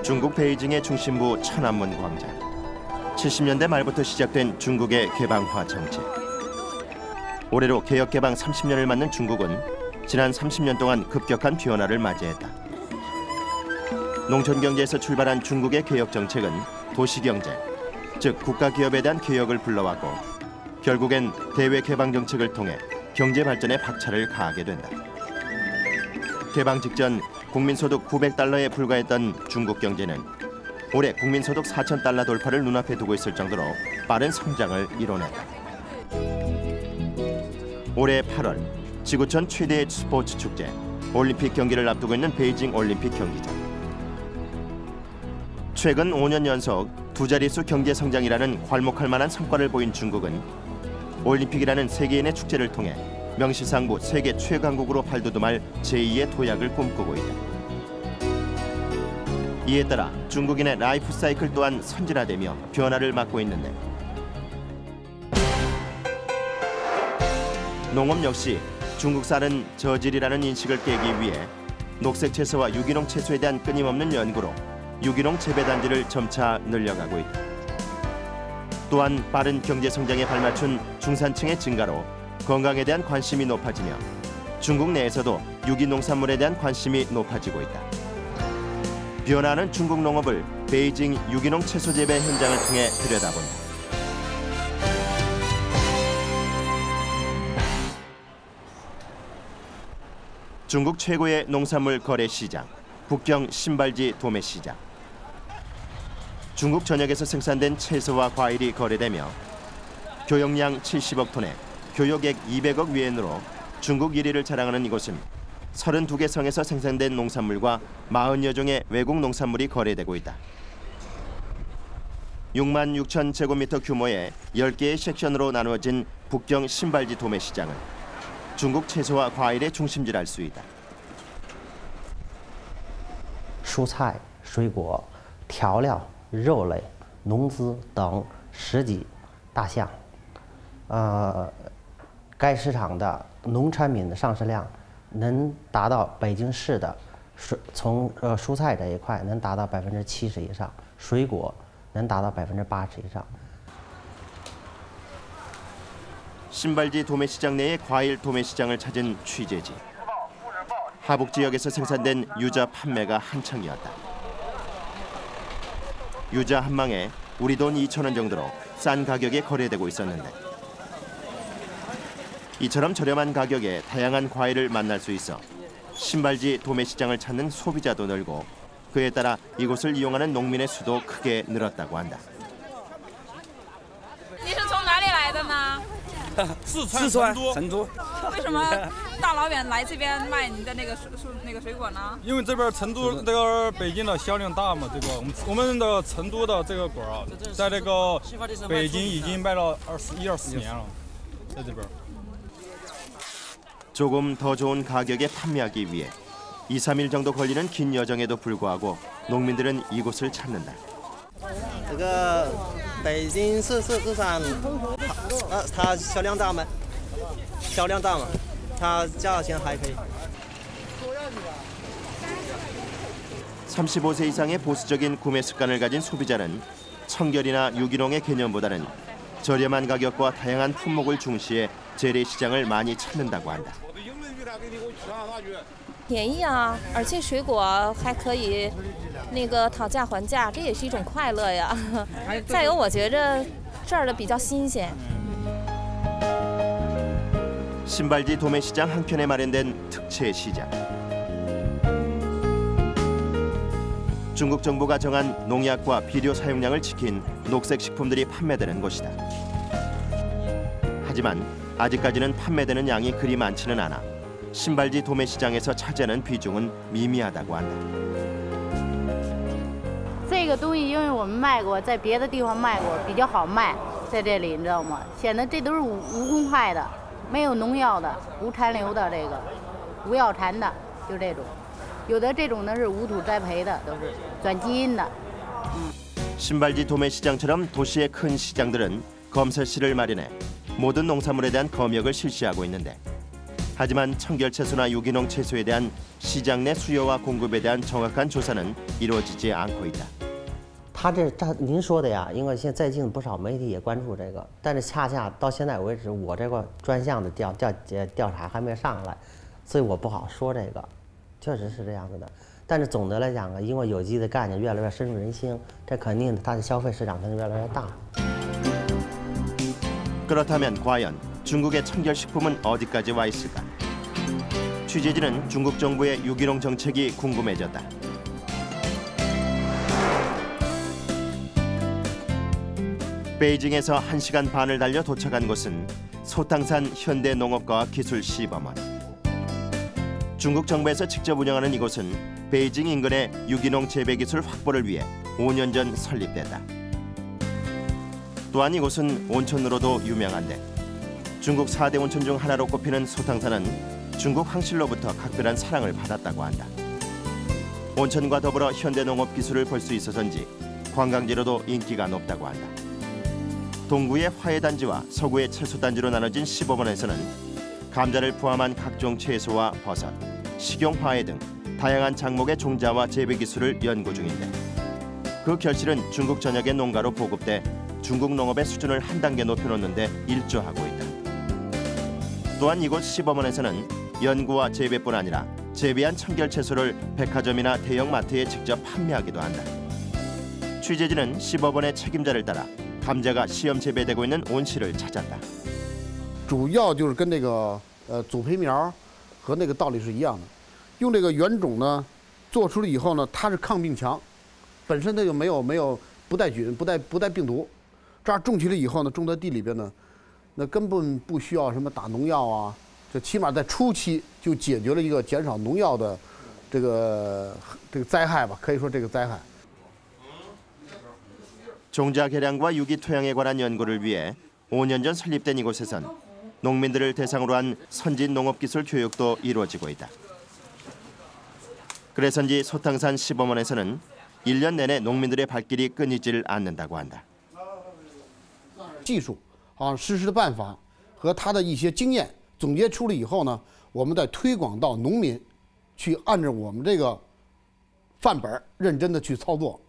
중국 베이징의 중심부 천안문 광장. 70년대 말부터 시작된 중국의 개방화 정책. 올해로 개혁 개방 30년을 맞는 중국은 지난 30년 동안 급격한 변화를 맞이했다. 농촌 경제에서 출발한 중국의 개혁 정책은 도시 경제, 즉 국가 기업에 대한 개혁을 불러왔고 결국엔 대외 개방 정책을 통해 경제 발전에 박차를 가하게 된다. 개방 직전 국민소득 900달러에 불과했던 중국 경제는 올해 국민소득 4,000달러 돌파를 눈앞에 두고 있을 정도로 빠른 성장을 이뤄냈다. 올해 8월 지구촌 최대의 스포츠 축제 올림픽 경기를 앞두고 있는 베이징 올림픽 경기장. 최근 5년 연속 두 자릿수 경제 성장이라는 괄목할 만한 성과를 보인 중국은 올림픽이라는 세계인의 축제를 통해 명실상부 세계 최강국으로 발돋움할 제2의 도약을 꿈꾸고 있다. 이에 따라 중국인의 라이프 사이클 또한 선진화되며 변화를 맞고 있는데 농업 역시 중국산은 저질이라는 인식을 깨기 위해 녹색 채소와 유기농 채소에 대한 끊임없는 연구로 유기농 재배단지를 점차 늘려가고 있다. 또한 빠른 경제 성장에 발맞춘 중산층의 증가로 건강에 대한 관심이 높아지며 중국 내에서도 유기농산물에 대한 관심이 높아지고 있다. 변화하는 중국 농업을 베이징 유기농 채소 재배 현장을 통해 들여다본다. 중국 최고의 농산물 거래 시장, 북경 신발지 도매시장. 중국 전역에서 생산된 채소와 과일이 거래되며 교역량 70억 톤에 교역액 200억 위엔으로 중국 1위를 자랑하는 이곳은 32개 성에서 생산된 농산물과 40여 종의 외국 농산물이 거래되고 있다. 6만 6천 제곱미터 규모의 10개의 섹션으로 나누어진 북경 신발지 도매시장은 중국 채소와 과일의 중심지랄 수 있다. 蔬菜、水果、调料、肉类、农资等10几大项。该市场的农产品的上市量能达到北京市的从蔬菜这一块能达到70%以上，水果能达到80%以上。 신발지 도매시장 내의 과일 도매시장을 찾은 취재지. 하북 지역에서 생산된 유자 판매가 한창이었다. 유자 한 망에 우리 돈 2,000원 정도로 싼 가격에 거래되고 있었는데 이처럼 저렴한 가격에 다양한 과일을 만날 수 있어 신발지 도매시장을 찾는 소비자도 늘고 그에 따라 이곳을 이용하는 농민의 수도 크게 늘었다고 한다. 你是从哪里来的呢？四川成都。为什么大老远来这边卖你的那个水果呢？因为这边成都这个北京的销量大嘛，这个我们的成都的这个果啊，在这个北京已经卖了24年了，在这边。 조금 더 좋은 가격에 판매하기 위해 2, 3일 정도 걸리는 긴 여정에도 불구하고 농민들은 이곳을 찾는다. 这个北京市场，它销量大吗？销量大嘛，它价钱还可以。 35세 이상의 보수적인 구매 습관을 가진 소비자는 청결이나 유기농의 개념보다는 저렴한 가격과 다양한 품목을 중시해 재래시장을 많이 찾는다고 한다. 便宜啊，而且水果还可以讨价还价，这也是一种快乐呀。再有，我觉着这儿的比较新鲜。 신발지 도매시장 한켠에 마련된 특채 시장. 중국 정부가 정한 농약과 비료 사용량을 지킨 녹색 식품들이 판매되는 곳이다. 하지만 아직까지는 판매되는 양이 그리 많지는 않아 신발지 도매시장에서 차지하는 비중은 미미하다고 한다. 这个东西因为我们卖过，在别的地方卖过，比较好卖，在这里你知道吗？显得这都是无公害的，没有农药的，无残留的，这个无药残的，就这种。有的这种呢是无土栽培的，都是转基因的。 신발지 도매시장처럼 도시의 큰 시장들은 검사실을 마련해 모든 농산물에 대한 검역을 실시하고 있는데 하지만 청결채소나 유기농 채소에 대한 시장 내 수요와 공급에 대한 정확한 조사는 이루어지지 않고 있다. 您说的呀，因为现在最近不少媒体也关注这个，但是恰恰到现在为止，我这个专项的调查还没上来，所以我不好说这个，确实是这样子的。但是总的来讲呢，因为有机的概念越来越深入人心，这肯定它的消费市场才能越来越大。 그렇다면 과연 중국의 청결식품은 어디까지 와 있을까? 취재진은 중국 정부의 유기농 정책이 궁금해졌다. 베이징에서 1시간 반을 달려 도착한 곳은 소탕산 현대농업과학기술시범원. 중국 정부에서 직접 운영하는 이곳은 베이징 인근의 유기농 재배기술 확보를 위해 5년 전 설립됐다. 또한 이곳은 온천으로도 유명한데 중국 4대 온천 중 하나로 꼽히는 소탕산은 중국 황실로부터 각별한 사랑을 받았다고 한다. 온천과 더불어 현대농업 기술을 볼 수 있어서인지 관광지로도 인기가 높다고 한다. 동구의 화훼단지와 서구의 채소단지로 나눠진 시범원에서는 감자를 포함한 각종 채소와 버섯, 식용화훼 등 다양한 작목의 종자와 재배 기술을 연구 중인데 그 결실은 중국 전역의 농가로 보급돼 중국 농업의 수준을 한 단계 높여놓는 데 일조하고 있다. 또한 이곳 시범원에서는 연구와 재배뿐 아니라 재배한 청결 채소를 백화점이나 대형 마트에 직접 판매하기도 한다. 취재진은 시범원의 책임자를 따라 감자가 시험 재배되고 있는 온실을 찾았다. 主要就是跟那个组培苗和那个道理是一样的，用这个原种呢做出来以后呢，它是抗病强，本身它就没有不带菌不带病毒，这样种起来以后呢，种在地里边呢，那根本不需要什么打农药啊，这起码在初期就解决了一个减少农药的这个灾害吧，可以说这个灾害。 종자 개량과 유기 토양에 관한 연구를 위해 5년 전 설립된 이곳에선 농민들을 대상으로 한 선진 농업기술 교육도 이루어지고 있다. 그래서인지 소탕산 시범원에서는 1년 내내 농민들의 발길이 끊이질 않는다고 한다. 技术实施的办法和他的一些经验总结出来以后呢，我们再推广到农民，去按照我们这个范本认真的去操作。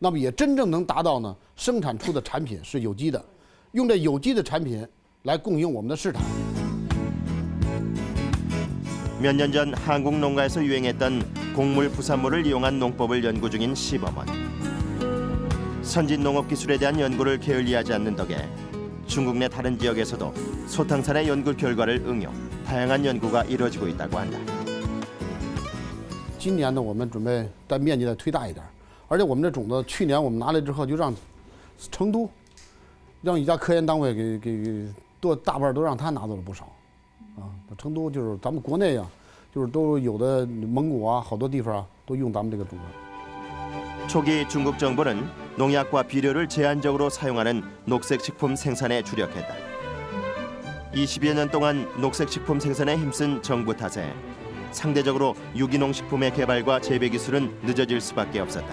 那么也真正能达到呢，生产出的产品是有机的，用这有机的产品来供应我们的市场。 몇 년 전 한국 농가에서 유행했던 곡물 부산물을 이용한 농법을 연구 중인 시범원. 선진 농업 기술에 대한 연구를 게을리하지 않는 덕에 중국 내 다른 지역에서도 소탕산의 연구 결과를 응용, 다양한 연구가 이루어지고 있다고 한다. 今年呢，我们准备在面积再推大一点。 而且我们这种子去年我们拿来之后，就让成都，让一家科研单位给大半都让他拿走了不少，成都就是咱们国内啊，就是都有的蒙古啊，好多地方啊都用咱们这个种子。 초기 중국 정부는 농약과 비료를 제한적으로 사용하는 녹색식품 생산에 주력했다. 20여 년 동안 녹색식품 생산에 힘쓴 정부 탓에 상대적으로 유기농 식품의 개발과 재배 기술은 늦어질 수밖에 없었다.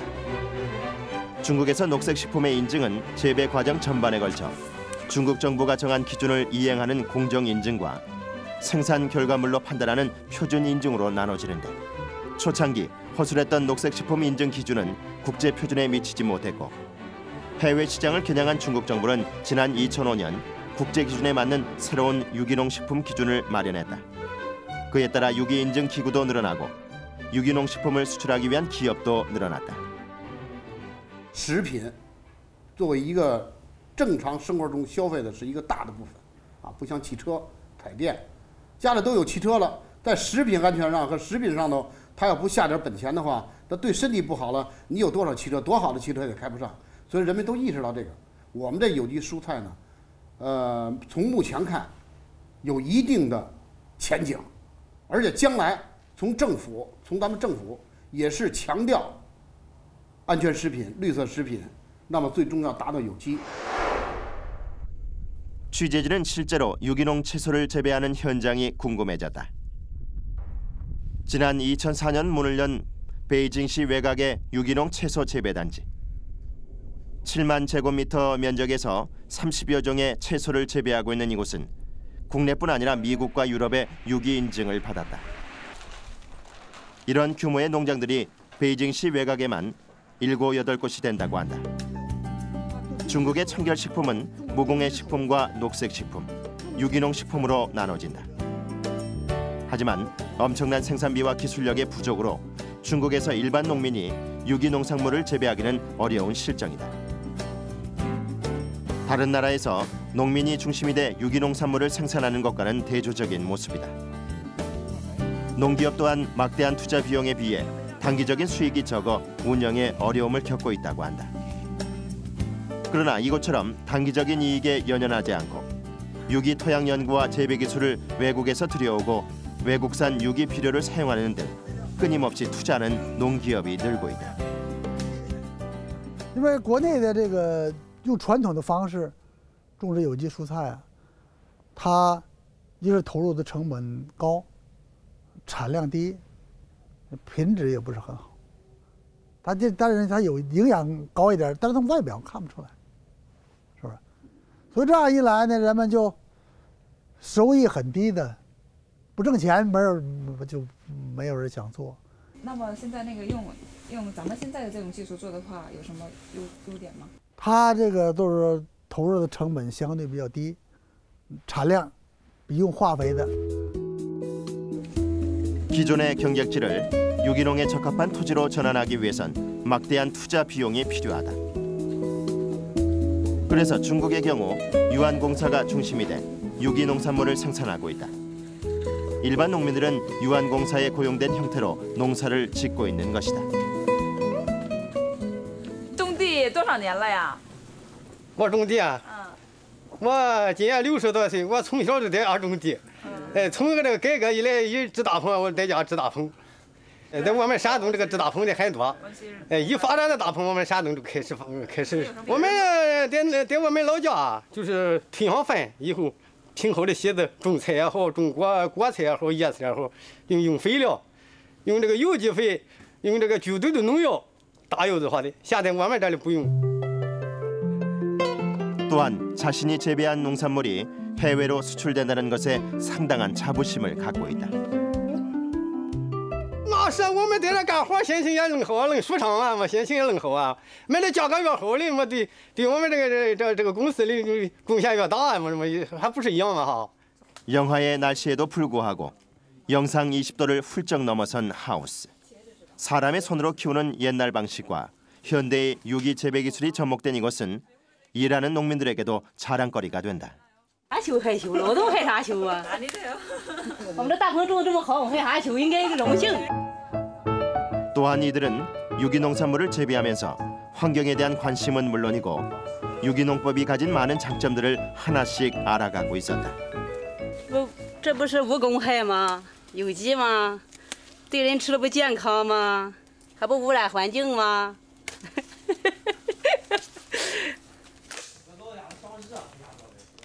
중국에서 녹색식품의 인증은 재배 과정 전반에 걸쳐 중국 정부가 정한 기준을 이행하는 공정인증과 생산 결과물로 판단하는 표준 인증으로 나눠지는데 초창기 허술했던 녹색식품 인증 기준은 국제 표준에 미치지 못했고 해외 시장을 겨냥한 중국 정부는 지난 2005년 국제 기준에 맞는 새로운 유기농 식품 기준을 마련했다. 그에 따라 유기 인증 기구도 늘어나고 유기농 식품을 수출하기 위한 기업도 늘어났다. 食品作为一个正常生活中消费的是一个大的部分，不像汽车、彩电，家里都有汽车了，在食品安全上和食品上头，他要不下点本钱的话，那对身体不好了。你有多少汽车，多好的汽车也开不上。所以人们都意识到这个。我们这有机蔬菜呢，从目前看，有一定的前景，而且将来从咱们政府也是强调。 安全食品、绿色食品，那么最终要达到有机。 취재진은 실제로 유기농 채소를 재배하는 현장이 궁금해졌다. 지난 2004년 문을 연 베이징시 외곽의 유기농 채소 재배단지. 7만 제곱미터 면적에서 30여 종의 채소를 재배하고 있는 이곳은 국내뿐 아니라 미국과 유럽의 유기 인증을 받았다. 이런 규모의 농장들이 베이징시 외곽에만 7, 8곳이 된다고 한다. 중국의 청결식품은 무공해 식품과 녹색식품, 유기농 식품으로 나눠진다. 하지만 엄청난 생산비와 기술력의 부족으로 중국에서 일반 농민이 유기농산물을 재배하기는 어려운 실정이다. 다른 나라에서 농민이 중심이 돼 유기농산물을 생산하는 것과는 대조적인 모습이다. 농기업 또한 막대한 투자 비용에 비해 단기적인 수익이 적어 운영에 어려움을 겪고 있다고 한다. 그러나 이것처럼 단기적인 이익에 연연하지 않고 유기 토양 연구와 재배 기술을 외국에서 들여오고 외국산 유기 비료를 사용하는 등 끊임없이 투자하는 농기업이 늘고 있다. 因为国内的这个用传统的方式种植有机蔬菜啊，它一是投入的成本高，产量低，品质也不是很好。但是它有营养高一点，但是从外表看不出来，是不是？所以这样一来呢，人们就收益很低的，不挣钱，就没有人想做。那么现在那个用咱们现在的这种技术做的话，有什么优点吗？它这个都是投入的成本相对比较低，产量比用化肥的。 기존의 경작지를 유기농에 적합한 토지로 전환하기 위해선 막대한 투자 비용이 필요하다. 그래서 중국의 경우 유한공사가 중심이 돼 유기농산물을 생산하고 있다. 일반 농민들은 유한공사에 고용된 형태로 농사를 짓고 있는 것이다. 种地多少年了呀？我种地啊，我今年60多岁，我从小就在家种地。 从这个改革以来，一支大棚我在家支大棚，在我们山东这个支大棚的很多，一发展的大棚，我们山东就开始。我们在我们老家就是退上粪以后，平后的席子种菜也好，种果菜也好，叶菜也好，用肥料，用这个有机肥，用这个绝对的农药打油子化的。现在我们这里不用。 또한 자신이 재배한 농산물이 해외로 수출된다는 것에 상당한 자부심을 갖고 있다. 那是我们在这干活，心情也能好，能舒畅啊嘛，心情也能好啊。买的价格越好的嘛，对我们这个公司的贡献越大嘛，还不是一样嘛哈。 영하의 날씨에도 불구하고 영상 20도를 훌쩍 넘어선 하우스. 사람의 손으로 키우는 옛날 방식과 현대의 유기 재배 기술이 접목된 이것은 일하는 농민들에게도 자랑거리가 된다. 啥修还修，劳动还啥修啊？我们这大棚种得这么好，我们还啥修？应该是荣幸。 또한 이들은 유기농산물을 재배하면서 환경에 대한 관심은 물론이고 유기농법이 가진 많은 장점들을 하나씩 알아가고 있었다. 这不是无公害吗？有机吗？对人吃了不健康吗？还不污染环境吗？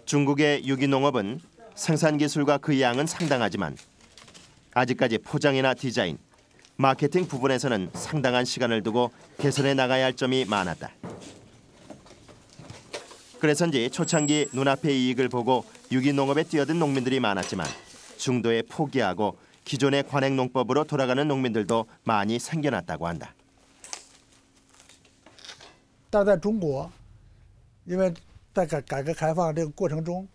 중국의 유기농업은 생산 기술과 그 양은 상당하지만 아직까지 포장이나 디자인, 마케팅 부분에서는 상당한 시간을 두고 개선해 나가야 할 점이 많았다. 그래서인지 초창기 눈앞의 이익을 보고 유기농업에 뛰어든 농민들이 많았지만 중도에 포기하고 기존의 관행농법으로 돌아가는 농민들도 많이 생겨났다고 한다. 但是在中国，因为在改革开放这个过程中，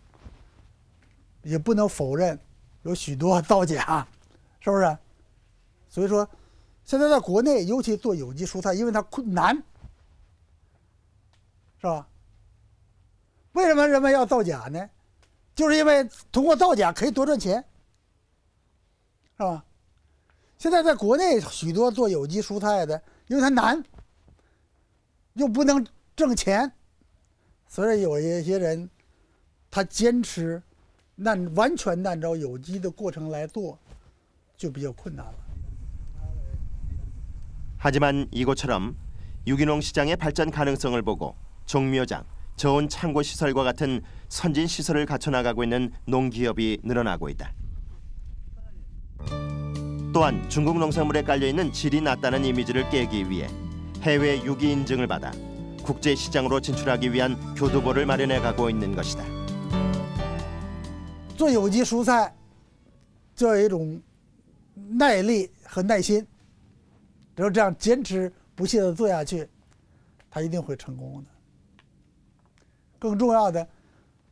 也不能否认有许多造假，是不是？所以说，现在在国内，尤其做有机蔬菜，因为它难，是吧？为什么人们要造假呢？就是因为通过造假可以多赚钱，是吧？现在在国内许多做有机蔬菜的，因为它难，又不能挣钱。 所以有一些人，他坚持完全按照有机的过程来做，就比较困难了。 하지만 이곳처럼 유기농 시장의 발전 가능성을 보고 종묘장, 저온 창고 시설과 같은 선진 시설을 갖춰 나가고 있는 농기업이 늘어나고 있다. 또한 중국 농산물에 깔려 있는 질이 낮다는 이미지를 깨기 위해 해외 유기 인증을 받아 국제 시장으로 진출하기 위한 교두보를 마련해 가고 있는 것이다. 做有机蔬菜就有一种耐力和耐心，只有这样坚持不懈地做下去，它一定会成功的。更重要的，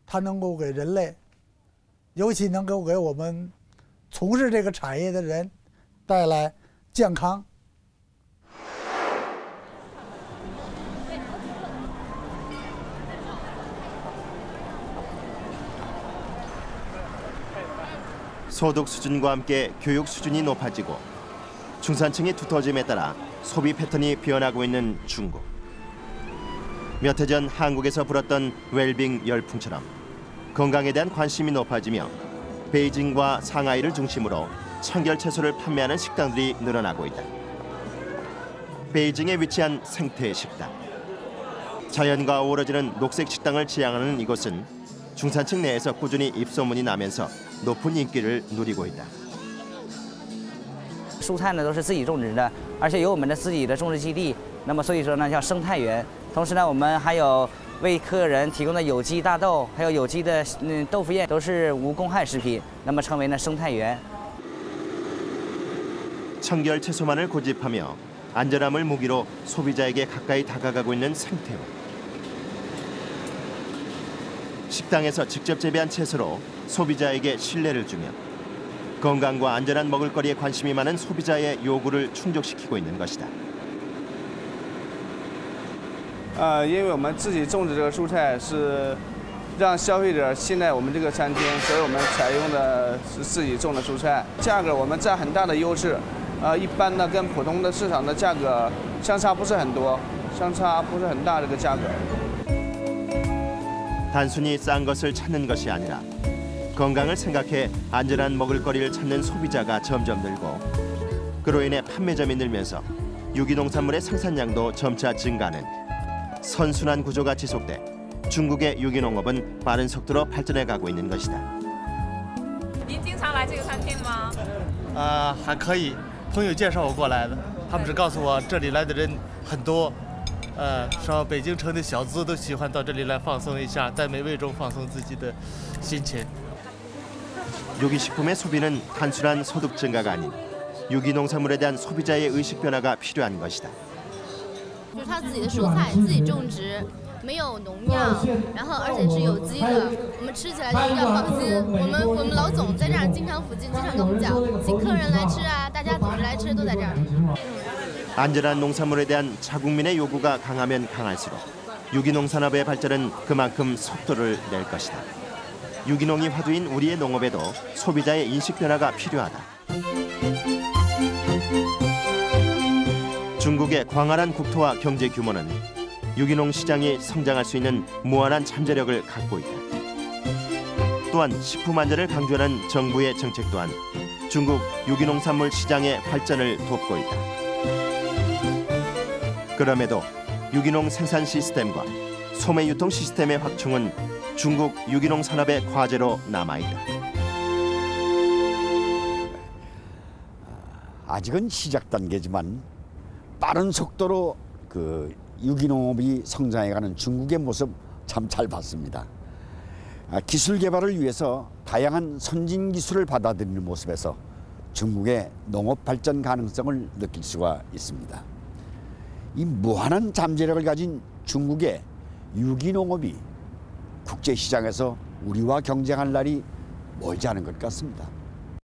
它能够给人类，尤其能够给我们从事这个产业的人带来健康。소득 수준과 함께 교육 수준이 높아지고 중산층이 두터짐에 따라 소비 패턴이 변하고 있는 중국. 몇 해 전 한국에서 불었던 웰빙 열풍처럼 건강에 대한 관심이 높아지며 베이징과 상하이를 중심으로 청결 채소를 판매하는 식당들이 늘어나고 있다. 베이징에 위치한 생태 식당. 자연과 어우러지는 녹색 식당을 지향하는 이곳은 중산층 내에서 꾸준히 입소문이 나면서 높은 인기를 누리고 있다. 蔬菜呢都是自己种植的，而且有我们的自己的种植基地。那么所以说呢，叫生态园。同时呢，我们还有为客人提供的有机大豆，还有有机的豆腐叶，都是无公害食品。那么称为呢生态园。 청결 채소만을 고집하며 안전함을 무기로 소비자에게 가까이 다가가고 있는 생태원. 식당에서 직접 재배한 채소로 소비자에게 신뢰를 주며 건강과 안전한 먹을거리에 관심이 많은 소비자의 요구를 충족시키고 있는 것이다. 因为我们自己种植这个蔬菜是让消费者信赖我们这个餐厅，所以我们采用的是自己种的蔬菜，价格我们占很大的优势。一般的跟普通的市场的价格相差不是很多，相差不是很大这个价格。 단순히 싼 것을 찾는 것이 아니라 건강을 생각해 안전한 먹을거리를 찾는 소비자가 점점 늘고 그로 인해 판매점이 늘면서 유기농산물의 생산량도 점차 증가하는 선순환 구조가 지속돼 중국의 유기농업은 빠른 속도로 발전해가고 있는 것이다. 您经常来这个餐厅吗？还可以，朋友介绍我过来的，他们只告诉我这里来的人很多。 说北京城的小资都喜欢到这里来放松一下，在美味中放松自己的心情。 유기식품의 소비는 단순한 소득 증가가 아닌 유기농산물에 대한 소비자의 의식 변화가 필요한 것이다. 就是他自己的蔬菜自己种植，没有农药，然后而且是有机的，我们吃起来就比较放心。我们老总在这儿经常附近经常跟我们讲，请客人来吃啊，大家组织来吃都在这儿。 안전한 농산물에 대한 자국민의 요구가 강하면 강할수록 유기농 산업의 발전은 그만큼 속도를 낼 것이다. 유기농이 화두인 우리의 농업에도 소비자의 인식 변화가 필요하다. 중국의 광활한 국토와 경제 규모는 유기농 시장이 성장할 수 있는 무한한 잠재력을 갖고 있다. 또한 식품 안전을 강조하는 정부의 정책 또한 중국 유기농산물 시장의 발전을 돕고 있다. 그럼에도 유기농 생산 시스템과 소매 유통 시스템의 확충은 중국 유기농 산업의 과제로 남아있다. 아직은 시작 단계지만 빠른 속도로 유기농업이 성장해가는 중국의 모습 참 잘 봤습니다. 기술 개발을 위해서 다양한 선진 기술을 받아들이는 모습에서 중국의 농업 발전 가능성을 느낄 수가 있습니다. 이 무한한 잠재력을 가진 중국의 유기농업이 국제시장에서 우리와 경쟁할 날이 멀지 않은 것 같습니다.